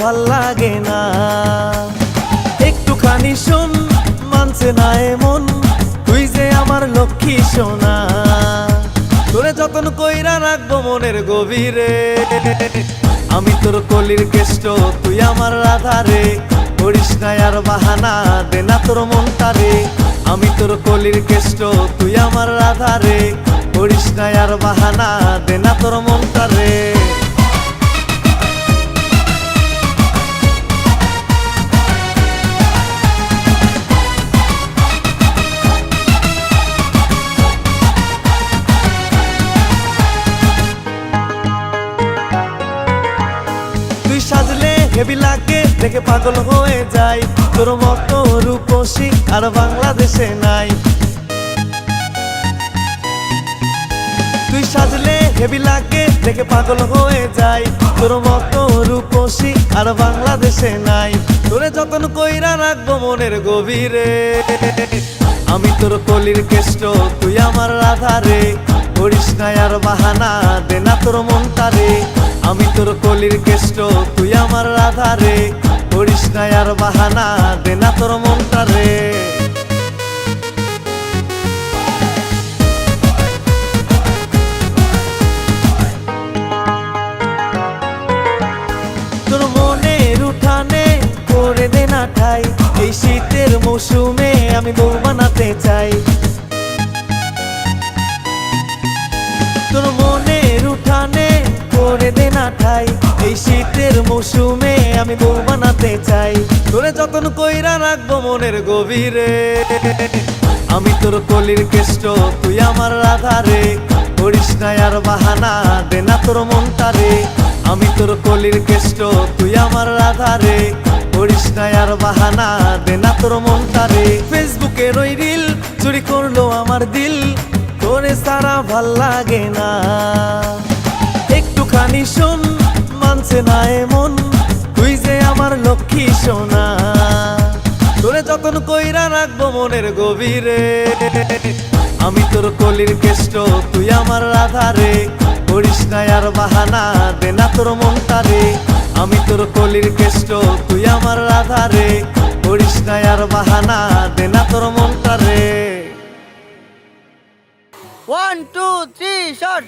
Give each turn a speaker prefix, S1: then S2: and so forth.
S1: ভাল লাগে না। একটুখানি শোন, মানছে না এমন, তুই যে আমার লক্ষ্মী সোনা। তোরে যতন কইরা রাখবো মনের গভীরে, আমি তোর কলির কেষ্ট, তুই আমার রাধারে। করিস না আর বাহানা, দে না তোর মনটারে। আমি তোর কলির কেষ্ট, তুই আমার রাধারে। করিস না আর বাহানা, দে না তোর মনটারে। সাজলে হেভি লাগে, দেখে পাগল হয়ে যায়। তোর মতো রূপসী আর বাংলাদেশে নাই। তুই সাজলে হেভি লাগে, দেখে পাগল হয়ে যায়। তোর মতো রূপসী আর বাংলাদেশে নাই। তোরে যতন কইরা রাখবো মনের গভীরে, আমি তোর কলির কেষ্ট, তুই আমার রাধারে। করিস না আর বাহানা, দে না তোর মনটারে। আমি তোর কলির কেষ্ট, তুই আমার রাধারে। করিস না আর বাহানা, দে না তোর মনটারে। তোর মনের উঠানে করে দে না ঠাই, এই শীতের মৌসুমে আমি বউ বানাতে চাই। তোর মনের উঠানে করে দে না ঠাই, এই শীতের মৌসুমে আমি বউ বানাতে চাই। তোরে যতন কইরা রাখবো মনের গভীরে, আমি তোর কলির কেষ্ট, তুই আমার রাধারে। করিস না আর বাহানা, দে না তোর মনটারে। আমি তোর কলির কেষ্ট, তুই আমার রাধারে। করিস না আর বাহানা, দে না তোর মনটারে। ফেসবুকের ওই রিল চুরি করলো আমার দিল, তোরে সারা ভাল লাগে না। একটুখানি শোন, মানছে না এমন, তুই যে আমার লক্ষ্মী সোনা। তোরে যতন কইরা রাখবো মনের গভীরে, আমি তোর কলির কেষ্ট, তুই আমার রাধারে। করিস না আর বাহানা, দে না তোর মনটারে। আমি তোর কলির কেষ্ট, তুই আমার রাধারে। করিস না আর বাহানা, দে না তোর মনটারে।
S2: 1 2 3 শট।